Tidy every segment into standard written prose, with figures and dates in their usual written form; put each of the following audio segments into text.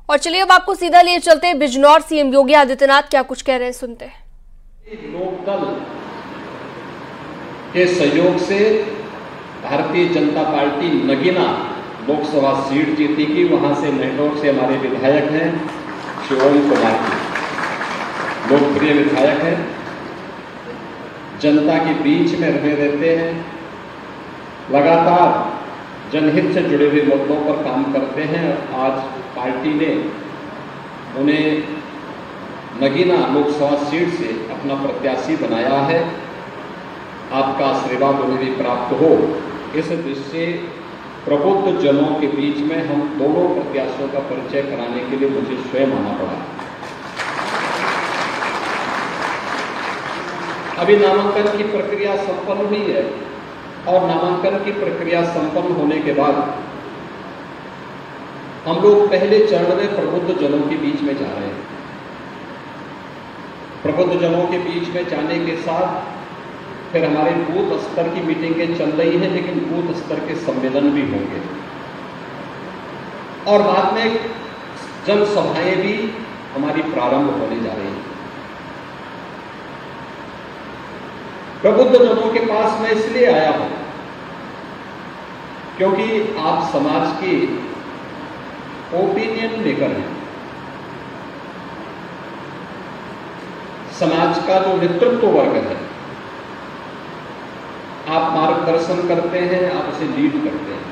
और चलिए अब आपको सीधा लिए चलते हैं बिजनौर। सीएम योगी आदित्यनाथ क्या कुछ कह रहे हैं, सुनते हैं। लोकदल के सहयोग से भारतीय जनता पार्टी नगीना लोकसभा सीट जीतेगी। वहां से महडोर से हमारे विधायक हैं शिवम कुमार जी, लोकप्रिय विधायक हैं, जनता के बीच में रहे रहते हैं, लगातार जनहित से जुड़े हुए मुद्दों पर काम करते हैं। आज पार्टी ने उन्हें नगीना लोकसभा सीट से अपना प्रत्याशी बनाया है। आपका आशीर्वाद उन्हें भी प्राप्त हो, इस दृष्टि से प्रबुद्ध जनों के बीच में हम दोनों प्रत्याशियों का परिचय कराने के लिए मुझे स्वयं आना पड़ा। अभी नामांकन की प्रक्रिया संपन्न हुई है और नामांकन की प्रक्रिया संपन्न होने के बाद हम लोग पहले चरण में प्रबुद्ध जनों के बीच में जा रहे हैं। प्रबुद्ध जनों के बीच में जाने के साथ फिर हमारे बूथ स्तर की मीटिंगें चल रही हैं, लेकिन बूथ स्तर के सम्मेलन भी होंगे और बाद में जनसभाएं भी हमारी प्रारंभ होने जा रही हैं। प्रबुद्ध जनों के पास मैं इसलिए आया हूं क्योंकि आप समाज की ओपिनियन मेकर हैं। समाज का जो नेतृत्व वर्ग है, आप मार्गदर्शन करते हैं, आप उसे लीड करते हैं।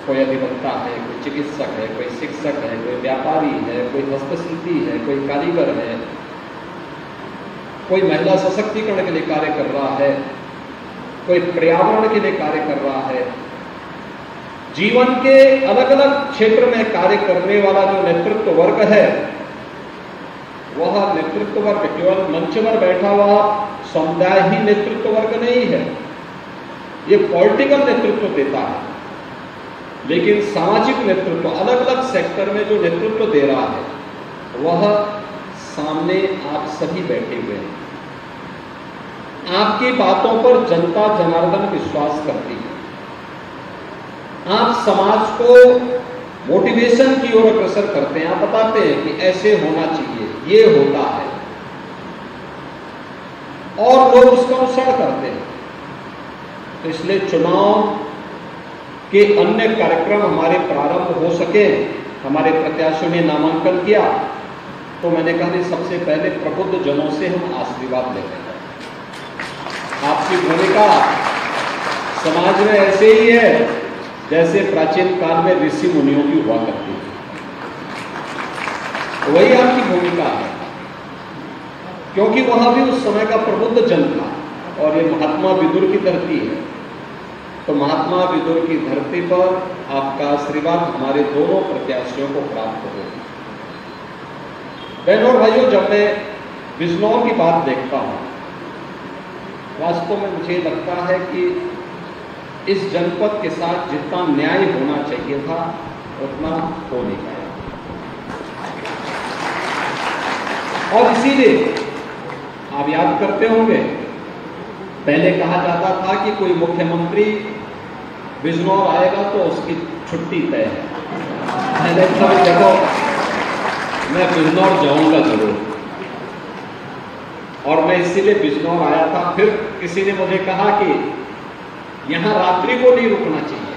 कोई अधिवक्ता है, कोई चिकित्सक है, कोई शिक्षक है, कोई व्यापारी है, कोई हस्तशिल्पी है, कोई कारीगर है, कोई महिला सशक्तिकरण के लिए कार्य कर रहा है, कोई पर्यावरण के लिए कार्य कर रहा है। जीवन के अलग अलग क्षेत्र में कार्य करने वाला जो नेतृत्व वर्ग है, वह नेतृत्व वर्ग केवल मंच पर बैठा हुआ समुदाय ही नेतृत्व वर्ग नहीं है। ये पॉलिटिकल नेतृत्व देता है, लेकिन सामाजिक नेतृत्व अलग अलग सेक्टर में जो नेतृत्व दे रहा है, वह सामने आप सभी बैठे हुए हैं। आपकी बातों पर जनता जनार्दन विश्वास करती है। आप समाज को मोटिवेशन की ओर अग्रसर करते हैं। आप बताते हैं कि ऐसे होना चाहिए, ये होता है, और लोग उसका अनुसरण करते हैं। तो इसलिए चुनाव के अन्य कार्यक्रम हमारे प्रारंभ हो सके। हमारे प्रत्याशियों ने नामांकन किया तो मैंने कहा नहीं, सबसे पहले प्रबुद्ध जनों से हम आशीर्वाद लेते हैं। आपकी भूमिका समाज में ऐसे ही है जैसे प्राचीन काल में ऋषि मुनियों की हुआ करती थी, वही आपकी भूमिका है, क्योंकि वहां भी उस समय का प्रबुद्ध जन था और ये महात्मा विदुर की धरती है। तो महात्मा विदुर की धरती पर आपका आशीर्वाद हमारे दोनों प्रत्याशियों को प्राप्त हो। बहनों और भाइयों, जब मैं बिजनौर की बात देखता हूं, वास्तव में मुझे लगता है कि इस जनपद के साथ जितना न्याय होना चाहिए था उतना हो नहीं पाया। और इसीलिए आप याद करते होंगे, पहले कहा जाता था कि कोई मुख्यमंत्री बिजनौर आएगा तो उसकी छुट्टी तय है। मैंने कहा देखो, मैं बिजनौर जाऊंगा जरूर, और मैं इसीलिए बिजनौर आया था। फिर किसी ने मुझे कहा कि यहां रात्रि को नहीं रुकना चाहिए।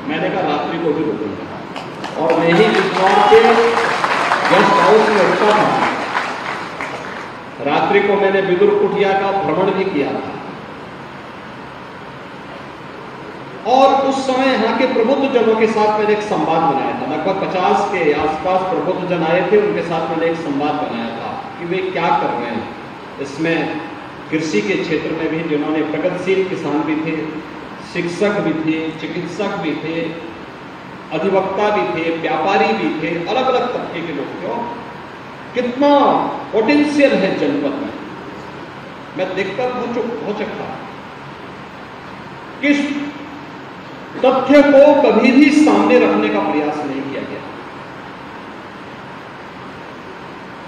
मैंने कहा रात्रि को भी रुकूंगा, और मैं ही बिजनौर के गेस्ट हाउस में रुकता था। रात्रि को मैंने विदुर कुटिया का भ्रमण भी किया था, और उस समय यहाँ के प्रबुद्ध जनों के साथ मैंने एक संवाद बनाया था। लगभग 50 के आसपास प्रबुद्ध जन आए थे, उनके साथ मैंने एक संवाद बनाया था कि वे क्या कर रहे हैं। इसमें कृषि के क्षेत्र में भी जिन्होंने प्रगतिशील किसान भी थे, शिक्षक भी थे, चिकित्सक भी थे, अधिवक्ता भी थे, व्यापारी भी थे, अलग अलग तबके के लोग थे। कितना पोटेंशियल है जनपद में, मैं देखता हो सकता। किस तथ्य को कभी भी सामने रखने का प्रयास नहीं किया गया,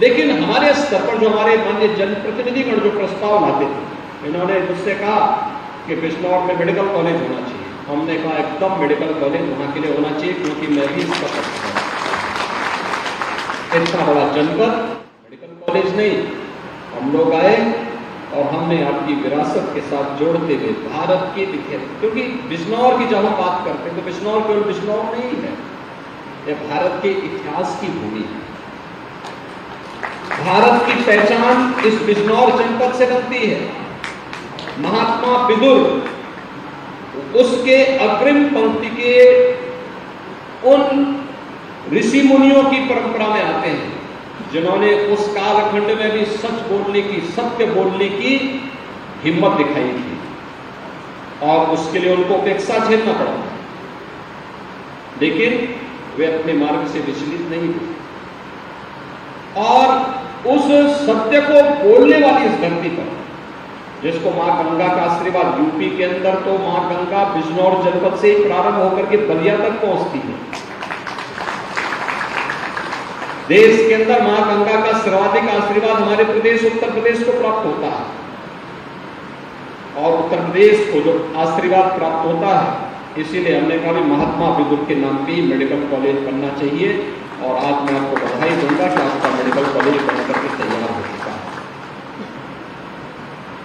लेकिन हमारे स्तर पर जो हमारे माननीय जनप्रतिनिधिगण जो प्रस्ताव लाते थे, इन्होंने मुझसे कहा कि बिजनौर में मेडिकल कॉलेज होना चाहिए। हमने कहा एकदम मेडिकल कॉलेज वहां के लिए होना चाहिए, क्योंकि मैं भी इसका पक्ष हूं। इतना बड़ा जनपद, मेडिकल कॉलेज नहीं, हम लोग आए और हमने आपकी विरासत के साथ जोड़ते हुए भारत की दिखे, क्योंकि बिजनौर की जब हम बात करते हैं तो बिजनौर केवल बिजनौर नहीं है, यह भारत के इतिहास की भूमि है। भारत की पहचान इस बिजनौर जनपद से बनती है। महात्मा विदुर उसके अग्रिम पंक्ति के उन ऋषि मुनियों की परंपरा में आते हैं जिन्होंने उस कालखंड में भी सच बोलने की, सत्य बोलने की हिम्मत दिखाई थी और उसके लिए उनको उपेक्षा झेलना पड़ा, लेकिन वे अपने मार्ग से विचलित नहीं थे और उस सत्य को बोलने वाली इस धरती पर, जिसको मां गंगा का आशीर्वाद, यूपी के अंदर तो मां गंगा बिजनौर जनपद से ही प्रारंभ होकर के बलिया तक पहुंचती है। देश के अंदर मां गंगा का सर्वाधिक आशीर्वाद हमारे प्रदेश उत्तर प्रदेश को प्राप्त होता है और उत्तर प्रदेश को जो आशीर्वाद प्राप्त होता है, इसीलिए हमने कहा भी महात्मा विदुर के नाम पे मेडिकल कॉलेज बनना चाहिए और आज मैं आपको बधाई दूंगा कि आपका मेडिकल कॉलेज बनकर के तैयार हो चुका है।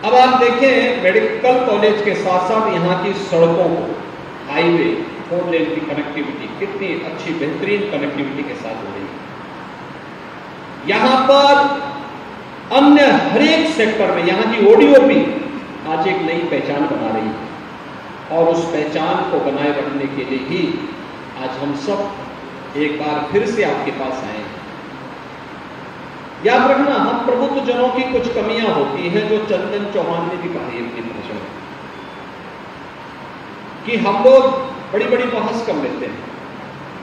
अब आप देखें, मेडिकल कॉलेज के साथ साथ यहाँ की सड़कों को, हाईवे, 4 लेन की कनेक्टिविटी कितनी अच्छी बेहतरीन कनेक्टिविटी के साथ हो रही है। यहां पर अन्य हर एक सेक्टर में यहां की ओडीओपी आज एक नई पहचान बना रही है और उस पहचान को बनाए रखने के लिए ही आज हम सब एक बार फिर से आपके पास आए हैं। याद रखना, हम प्रबुद्ध जनों की कुछ कमियां होती हैं जो चंदन चौहान ने भी कही अपनी भाषण में कि हम लोग बड़ी बड़ी बहस कर लेते हैं,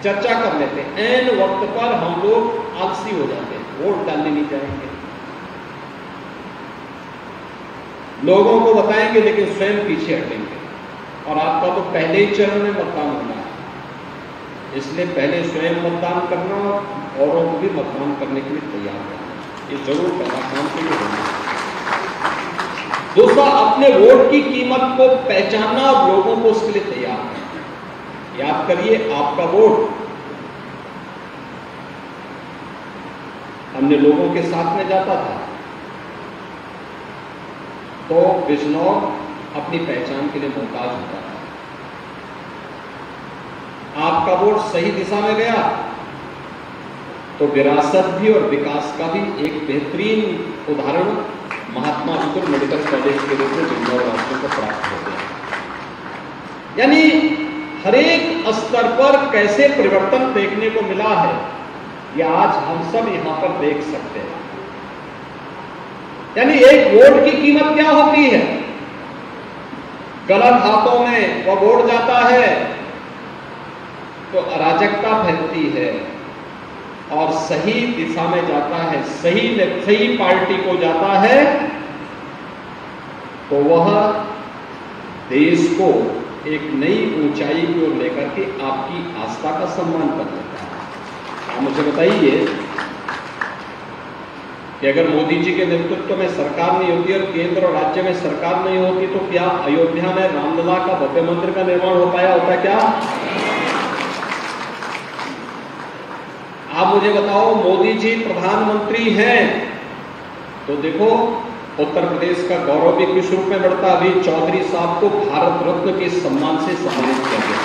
चर्चा कर लेते हैं, ऐन वक्त पर हम लोग आलसी हो जाते हैं, वोट डालने नहीं जाएंगे, लोगों को बताएंगे लेकिन स्वयं पीछे हटेंगे और आपका तो पहले ही चरण में मतदान होना है, इसलिए पहले स्वयं मतदान करना और औरों को भी मतदान करने के लिए तैयार करना, ये जरूर पहला काम के लिए होना है। दूसरा, अपने वोट की कीमत को पहचानना और लोगों को उसके लिए तैयार करना। याद करिए, आपका वोट अन्य लोगों के साथ में जाता था तो बिजनौर अपनी पहचान के लिए मोहताज होता था। आपका वोट सही दिशा में गया तो विरासत भी और विकास का भी एक बेहतरीन उदाहरण महात्मा विदुर मेडिकल कॉलेज के रूप में बिजनौर वासियों को प्राप्त हो गया। यानी हर एक स्तर पर कैसे परिवर्तन देखने को मिला है, यह आज हम सब यहां पर देख सकते हैं। यानी एक वोट की कीमत क्या होती है, गलत हाथों में वह वोट जाता है तो अराजकता फैलती है और सही दिशा में जाता है, सही पार्टी को जाता है तो वह देश को एक नई ऊंचाई की ओर लेकर के आपकी आस्था का सम्मान कर देता है। आप मुझे बताइए कि अगर मोदी जी के नेतृत्व में सरकार नहीं होती और केंद्र और राज्य में सरकार नहीं होती तो क्या अयोध्या में रामलला का भव्य मंदिर का निर्माण हो पाया होता क्या? आप मुझे बताओ, मोदी जी प्रधानमंत्री हैं तो देखो उत्तर प्रदेश का गौरव भी किस रूप में बढ़ता। अभी चौधरी साहब को भारत रत्न के सम्मान से सम्मानित किया गया।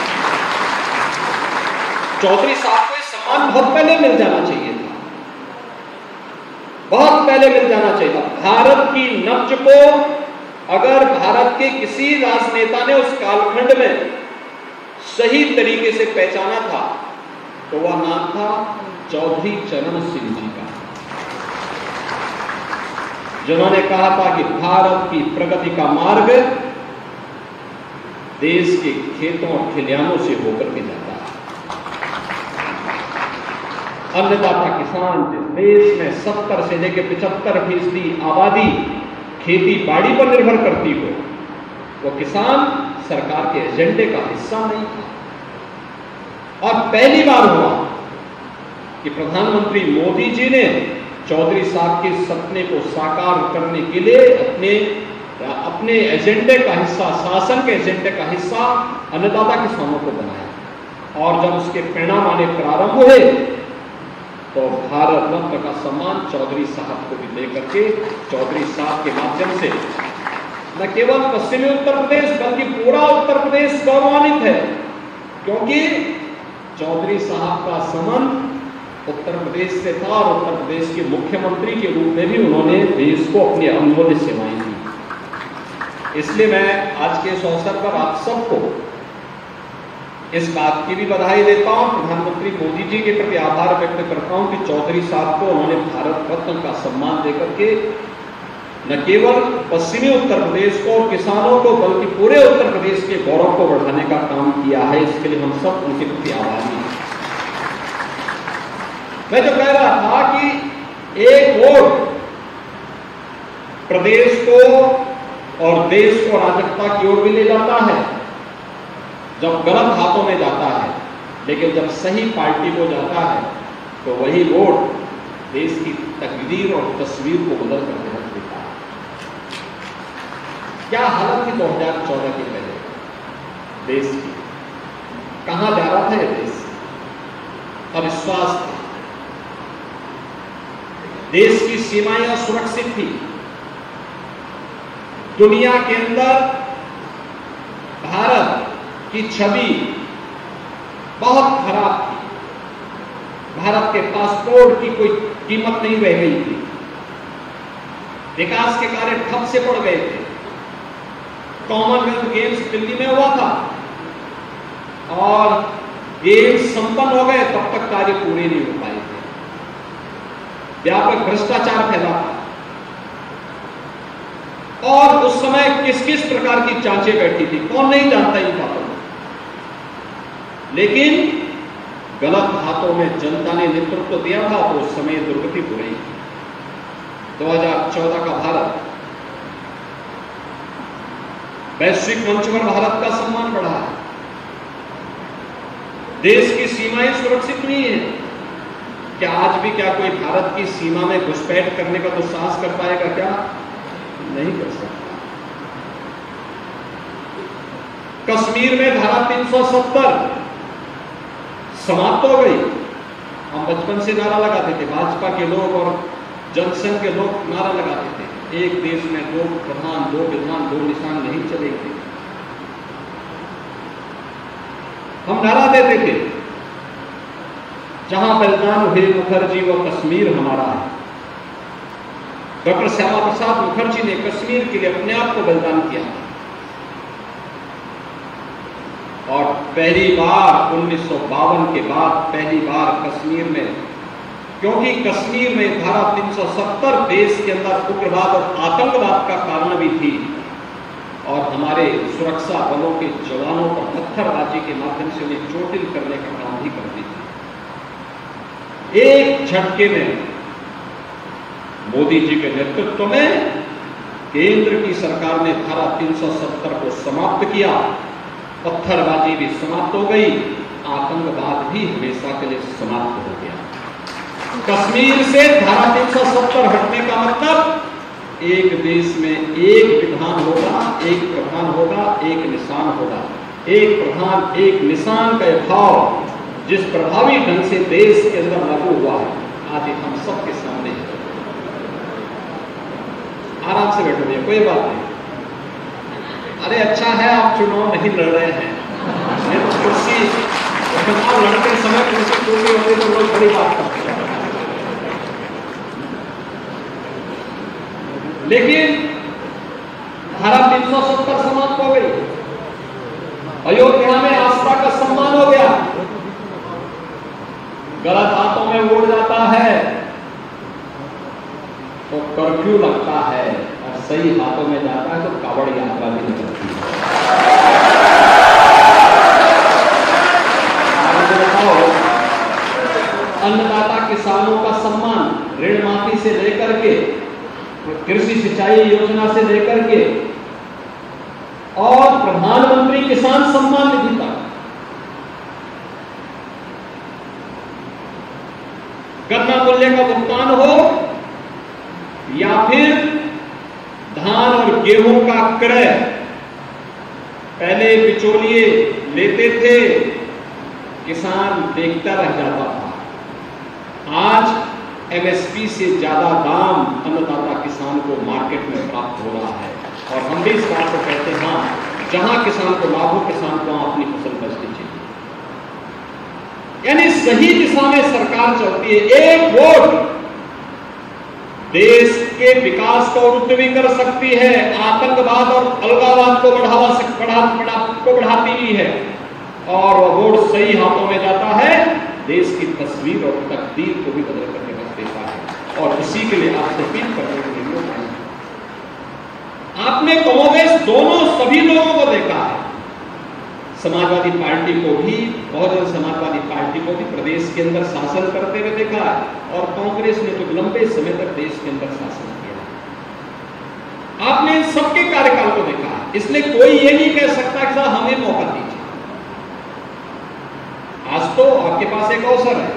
चौधरी साहब को यह सम्मान बहुत पहले मिल जाना चाहिए था, बहुत पहले मिल जाना चाहिए था। भारत की नब्ज को अगर भारत के किसी राजनेता ने उस कालखंड में सही तरीके से पहचाना था तो वह नाम था चौधरी चरण सिंह जी का, जिन्होंने कहा था कि भारत की प्रगति का मार्ग देश के खेतों और खलिहानों से होकर के जाता है। अन्नदाता किसान, जिस देश में 70 से लेकर 75% आबादी खेती बाड़ी पर निर्भर करती हो, वो किसान सरकार के एजेंडे का हिस्सा नहीं था। और पहली बार हुआ कि प्रधानमंत्री मोदी जी ने चौधरी साहब के सपने को साकार करने के लिए अपने एजेंडे का हिस्सा, शासन के एजेंडे का हिस्सा अन्नदाता किसानों को बनाया। और जब उसके परिणाम आने प्रारंभ हुए तो भारत मरणोत्तर का सम्मान चौधरी साहब को भी देकर के चौधरी साहब के माध्यम से न केवल पश्चिमी उत्तर प्रदेश बल्कि पूरा उत्तर प्रदेश गौरवान्वित है, क्योंकि चौधरी साहब का संबंध उत्तर प्रदेश से था और उत्तर प्रदेश के मुख्यमंत्री के रूप में भी उन्होंने देश को अपनी अमूल्य सेवाएं दी। इसलिए मैं आज के इस अवसर पर आप सबको इस बात की भी बधाई देता हूं, प्रधानमंत्री मोदी जी के प्रति आभार व्यक्त करता हूं कि चौधरी साहब को उन्होंने भारत रत्न का सम्मान देकर के न केवल पश्चिमी उत्तर प्रदेश को और किसानों को बल्कि पूरे उत्तर प्रदेश के गौरव को बढ़ाने का काम किया है। इसके लिए हम सब उनके प्रति आभारी हैं। मैं जो कह रहा था कि एक वोट प्रदेश को और देश को अराजकता की ओर भी ले जाता है जब गलत हाथों में जाता है, लेकिन जब सही पार्टी को जाता है तो वही वोट देश की तकदीर और तस्वीर को बदल कर रख देता है। क्या हालत थी 2014 के पहले देश की, कहां जा रहा था ये देश? अविश्वास था, देश की सीमाएं सुरक्षित थी, दुनिया के अंदर भारत की छवि बहुत खराब थी, भारत के पासपोर्ट की कोई कीमत नहीं रह गई थी, विकास के कार्य ठप से पड़ गए थे। कॉमनवेल्थ गेम्स दिल्ली में हुआ था और गेम्स संपन्न हो गए, तब तक कार्य पूरे नहीं हो पाए थे, व्यापक भ्रष्टाचार फैला था और उस समय किस किस प्रकार की जांचें बैठी थी, कौन नहीं जानता इन बातों को। लेकिन गलत हाथों में जनता ने नेतृत्व दिया था तो उस समय दुर्गति हो रही थी। 2014 का भारत वैश्विक मंच पर भारत का सम्मान बढ़ा है, देश की सीमाएं सुरक्षित नहीं है। क्या आज भी क्या कोई भारत की सीमा में घुसपैठ करने का दुस्साहस कर पाएगा? क्या नहीं कर सकता। कश्मीर में धारा 370 समाप्त हो गई। हम बचपन से नारा लगाते थे, भाजपा के लोग और जनसंघ के लोग नारा लगाते थे, एक देश में दो प्रधान, दो विधान, दो निशान नहीं चलेंगे। हम नारा देते थे, जहां बलिदान हुए मुखर्जी वो कश्मीर हमारा है। डॉक्टर श्यामा प्रसाद मुखर्जी ने कश्मीर के लिए अपने आप को बलिदान किया और पहली बार 1952 के बाद पहली बार कश्मीर में, क्योंकि कश्मीर में धारा 370 देश के अंदर उग्रवाद और आतंकवाद का कारण भी थी और हमारे सुरक्षा बलों के जवानों पर पत्थरबाजी के माध्यम से उन्हें चोटिल करने का काम भी करती थी। एक झटके में मोदी जी के नेतृत्व में केंद्र की सरकार ने धारा 370 को समाप्त किया, पत्थरबाजी भी समाप्त हो गई, आतंकवाद भी हमेशा के लिए समाप्त हो गया। कश्मीर से धारा 370 हटने का मतलब एक देश में एक विधान होगा, एक प्रधान होगा, एक निशान होगा। एक प्रधान एक निशान का भाव जिस प्रभावी ढंग से देश के अंदर लागू हुआ है, आज हम सबके सामने है। आराम से बैठो भैया, कोई बात नहीं। अरे अच्छा है आप चुनाव नहीं लड़ रहे हैं, नहीं तो कुर्सी चुनाव लड़ते समय कुर्सी पूरी होती तो लोग बड़ी बात करते हैं। लेकिन धारा 370 समाप्त हो गई, अयोध्या में आस्था का सम्मान हो गया। गलत हाथों में वोट जाता है तो कर्फ्यू लगता है और सही हाथों में जाता है तो कावड़ यात्रा भी निकलती है। अन्नदाता किसानों का सम्मान, ऋण माफी से लेकर के कृषि सिंचाई योजना से लेकर के और प्रधानमंत्री किसान सम्मान निधि तक, गन्ना मूल्य का भुगतान हो या फिर धान और गेहूं का क्रय। पहले बिचौलिए लेते थे, किसान देखता रह जाता था। आज एमएसपी से ज्यादा दाम अन्नदाता किसान को मार्केट में प्राप्त हो रहा है। और हम भी इस बात को कहते हैं, हाँ, जहां किसान को लाभ हो, किसान को अपनी फसल बेचनी चाहिए। यानी सही दिशा में सरकार चलती है। एक वोट देश के विकास को अवरुद्ध भी कर सकती है, आतंकवाद और अलगाववाद को बढ़ाती भी है, और वोट सही हाथों में जाता है, देश की तस्वीर और तकदीर को भी बदल करके रख देता है। और इसी के लिए आपसे अपील करने के लिए आपने कमोबेश दोनों सभी लोगों को देखा है। समाजवादी पार्टी को भी, बहुजन समाजवादी पार्टी को भी प्रदेश के अंदर शासन करते हुए देखा है, और कांग्रेस ने तो लंबे समय तक देश के अंदर शासन किया। आपने इन सबके कार्यकाल को देखा है, इसलिए कोई ये नहीं कह सकता कि साहब हमें मौका दीजिए। आज तो आपके पास एक अवसर है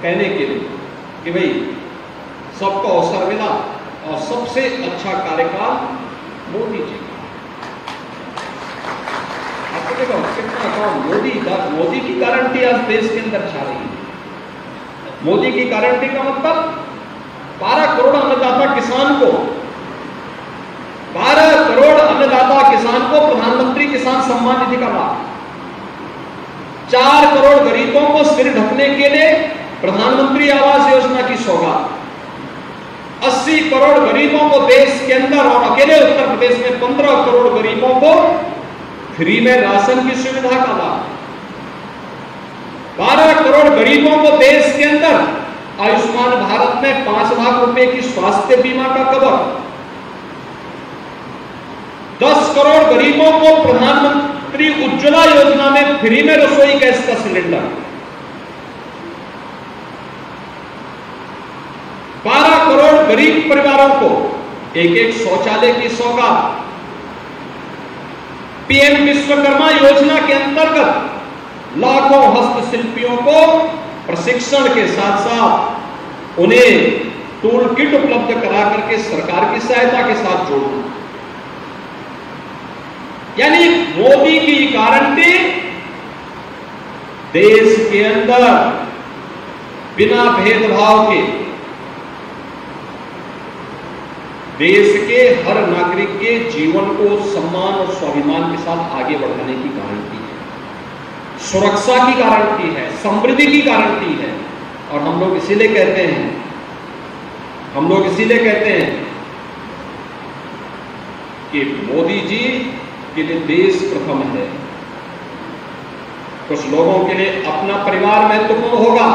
कहने के लिए कि भाई सबको अवसर मिला और सबसे अच्छा कार्यकाल मोदी जी का। आपको देखो कितना मोदी की गारंटी आज देश के अंदर छा रही है। मोदी की गारंटी का मतलब 12 करोड़ अन्नदाता किसान को, 12 करोड़ अन्नदाता किसान को प्रधानमंत्री किसान सम्मान निधि का लाभ, 4 करोड़ गरीबों को सिर ढकने के लिए प्रधानमंत्री आवास योजना की सौगात, 80 करोड़ गरीबों को देश के अंदर और अकेले उत्तर प्रदेश में 15 करोड़ गरीबों को फ्री में राशन की सुविधा का लाभ, 12 करोड़ गरीबों को देश के अंदर आयुष्मान भारत में 5 लाख रुपए की स्वास्थ्य बीमा का कवर, 10 करोड़ गरीबों को प्रधानमंत्री उज्ज्वला योजना में फ्री में रसोई गैस का सिलेंडर, 12 करोड़ गरीब परिवारों को एक शौचालय की सौगात, पीएम विश्वकर्मा योजना के अंतर्गत लाखों हस्तशिल्पियों को प्रशिक्षण के साथ साथ उन्हें टूल किट उपलब्ध करा करके सरकार की सहायता के साथ जोड़ना। यानी मोदी की गारंटी देश के अंदर बिना भेदभाव के देश के हर नागरिक के जीवन को सम्मान और स्वाभिमान के साथ आगे बढ़ाने की गारंटी है, सुरक्षा की गारंटी है, समृद्धि की गारंटी है। और हम लोग इसीलिए कहते हैं कि मोदी जी के लिए देश प्रथम है। कुछ लोगों के लिए अपना परिवार महत्वपूर्ण होगा,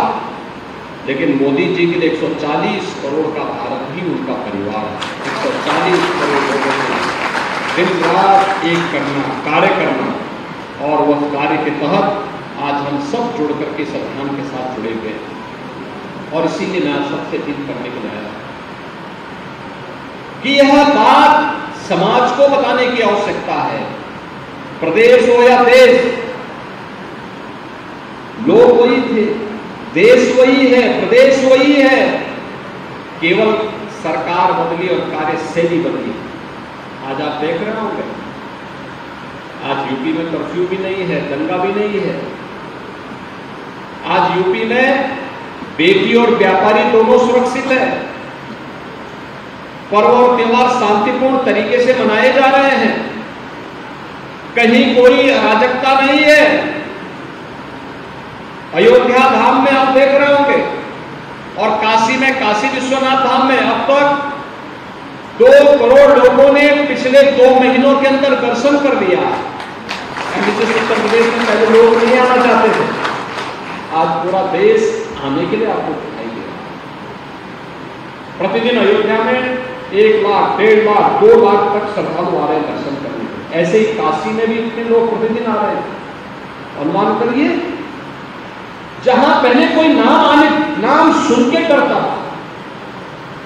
लेकिन मोदी जी के लिए 140 करोड़ का भारत ही उनका परिवार है। 140 करोड़ लोगों को दिन रात एक करना, कार्य करना, और वह कार्य के तहत आज हम सब जुड़ करके इस अभियान के साथ जुड़े हुए हैं। और इसीलिए मैं सबसे अपील करने के लिए आया कि यह बात समाज को बताने की आवश्यकता है। प्रदेश हो या देश, लोग वही थे, देश वही है, प्रदेश वही है, केवल सरकार बदली और कार्यशैली बदली। आज आप देख रहे होंगे, आज यूपी में कर्फ्यू भी नहीं है, दंगा भी नहीं है। आज यूपी में बेटी और व्यापारी दोनों सुरक्षित है। पर्व और त्योहार शांतिपूर्ण तरीके से मनाए जा रहे हैं, कहीं कोई अराजकता नहीं है। अयोध्या धाम में आप देख रहे होंगे, और काशी में, काशी विश्वनाथ धाम में अब तक 2 करोड़ लोगों ने पिछले 2 महीनों के अंदर दर्शन कर लिया। उत्तर प्रदेश में पहले लोग नहीं आना चाहते थे, आज पूरा देश आने के लिए आपको दिखाई दे रहा है। प्रतिदिन अयोध्या में 1 लाख, 1.5 लाख, 2 लाख तक श्रद्धालु आ रहे हैं दर्शन करने के। ऐसे ही काशी में भी इतने लोग प्रतिदिन आ रहे हैं। अनुमान करिए, जहां पहले कोई नाम सुन के डरता था,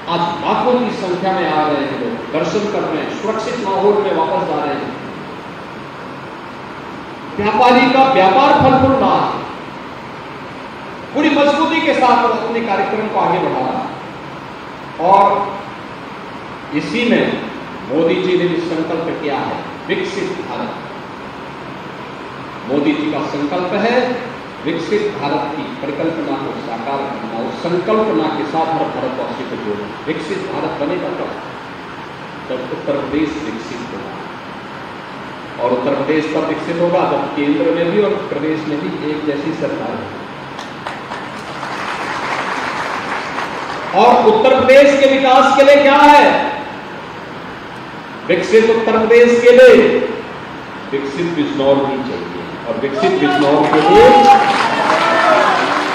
आज लाखों की संख्या में आ रहे हैं लोग, दर्शन कर रहे हैं, सुरक्षित माहौल में वापस जा रहे हैं। व्यापारी का व्यापार फल फूल रहा है, पूरी मजबूती के साथ अपने कार्यक्रम को आगे बढ़ा रहा है। और इसी में मोदी जी ने भी संकल्प किया है, विकसित भारत। मोदी जी का संकल्प है विकसित भारत की परिकल्पना को साकार करना, उस संकल्पना के साथ हर भारतवासी को जोड़ना। विकसित भारत बनेगा जब उत्तर प्रदेश विकसित होगा, और उत्तर प्रदेश तब विकसित होगा जब केंद्र में भी और प्रदेश में भी एक जैसी सरकार होगी। और उत्तर प्रदेश के विकास के लिए क्या है? विकसित उत्तर प्रदेश के लिए विकसित बिजनौर भी चाहिए, और विकसित बिजनौर के लिए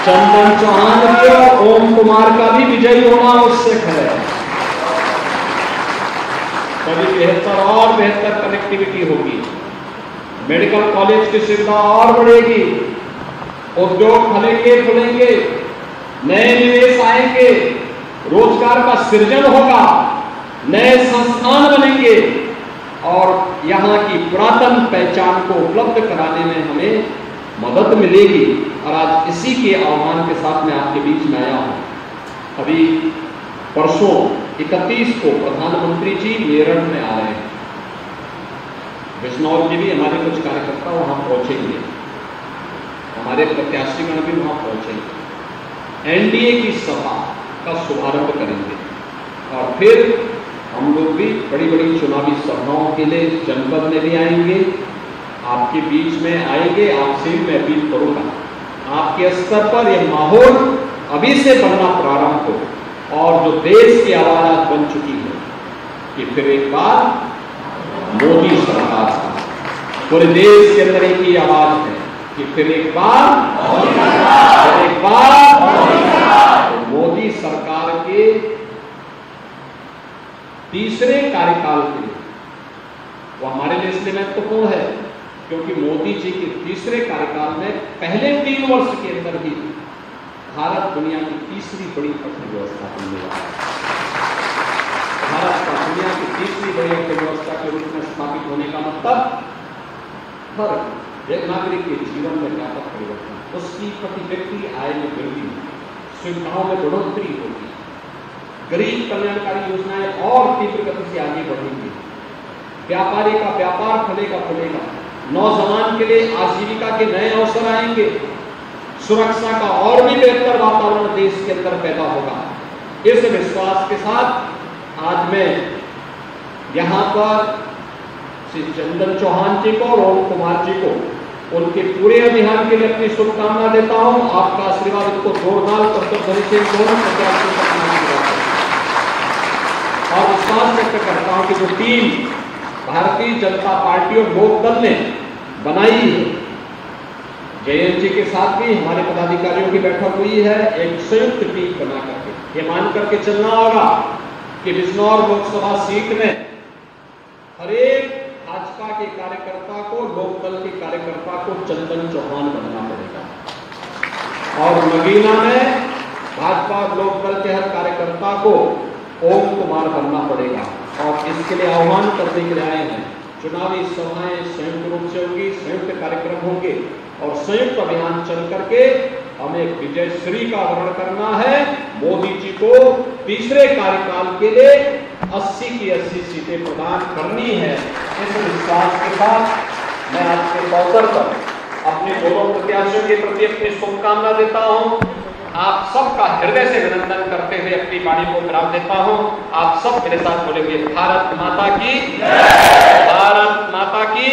चंदन चौहान भी और ओम कुमार का भी विजयी होना आवश्यक है। तभी बेहतर और बेहतर कनेक्टिविटी होगी, मेडिकल कॉलेज की सुविधा और बढ़ेगी, उद्योग खुलेंगे, नए निवेश आएंगे, रोजगार का सृजन होगा, नए संस्थान बनेंगे, और यहाँ की पुरातन पहचान को उपलब्ध कराने में हमें मदद मिलेगी। और आज इसी के आह्वान के साथ मैं आपके बीच में आया हूँ। अभी परसों 31 को प्रधानमंत्री जी मेरठ में आ रहे हैं, बिजनौर के भी हमारे कुछ कार्यकर्ता वहाँ पहुँचेंगे, हमारे प्रत्याशीगण भी वहाँ पहुँचेंगे, एनडीए की सभा का शुभारंभ करेंगे, और फिर हम लोग भी बड़ी बड़ी चुनावी सभाओं के लिए जनपद में भी आएंगे, आपके बीच में आएंगे। आपसे भी मैं अपील करूंगा, आपके स्तर पर यह माहौल अभी से बनना प्रारंभ हो, और जो देश की आवाज बन चुकी है कि फिर एक बार मोदी सरकार का पूरे देश के अंदर एक ही आवाज है कि फिर एक बार मोदी सरकार के तीसरे कार्यकाल के लिए, वो हमारे लिए इसलिए महत्वपूर्ण है क्योंकि मोदी जी के तीसरे कार्यकाल में पहले 3 वर्ष के अंदर ही भारत दुनिया की तीसरी बड़ी अर्थव्यवस्था बनने वाला है। भारत का दुनिया की तीसरी बड़ी अर्थव्यवस्था के रूप में स्थापित होने का मतलब हर एक नागरिक के जीवन में व्यापक परिवर्तन, उसकी प्रति व्यक्ति आय में वृद्धि, सुविधाओं में बढ़ोतरी होगी, गरीब कल्याणकारी योजनाएं और तीव्र गति से आगे बढ़ेंगी, व्यापारी का व्यापार खुलेगा, नौजवान के लिए आजीविका के नए अवसर आएंगे, सुरक्षा का और भी बेहतर वातावरण देश के अंदर पैदा होगा। इस विश्वास के साथ आज मैं यहाँ पर श्री चंदन चौहान जी को और ओम कुमार जी को उनके पूरे अभियान के लिए अपनी शुभकामना देता हूँ। आपका आशीर्वाद उनको जोरदार और विश्वास व्यक्त करता हूँ कि जो टीम भारतीय जनता पार्टी और लोकदल ने बनाई है, जयंत जी के साथ भी हमारे पदाधिकारियों की बैठक हुई है, एक संयुक्त टीम बना करके ये मान करके चलना होगा कि बिजनौर लोकसभा सीट में हर एक भाजपा के कार्यकर्ता को, लोकदल के कार्यकर्ता को चंदन चौहान बनना पड़ेगा, और नगीना में भाजपा और लोकदल के हर कार्यकर्ता को ओम कुमार बनना पड़ेगा। और इसके लिए आह्वान करने के लिए आए हैं। चुनावी सभाएं संयुक्त रूप से होंगी, संयुक्त कार्यक्रम होंगे, और संयुक्त अभियान चल करके हमें विजयश्री का वर्ण करना है। मोदी जी को तीसरे कार्यकाल के लिए 80 की 80 सीटें प्रदान करनी है। इस विश्वास के साथ मैं आज के अवसर पर अपने दोनों प्रत्याशियों के प्रति अपनी शुभकामना देता हूँ। आप सबका हृदय से अभिनंदन करते हुए अपनी वाणी को विराम देता हूँ। आप सब मेरे साथ बोलेंगे, भारत माता की, भारत माता की।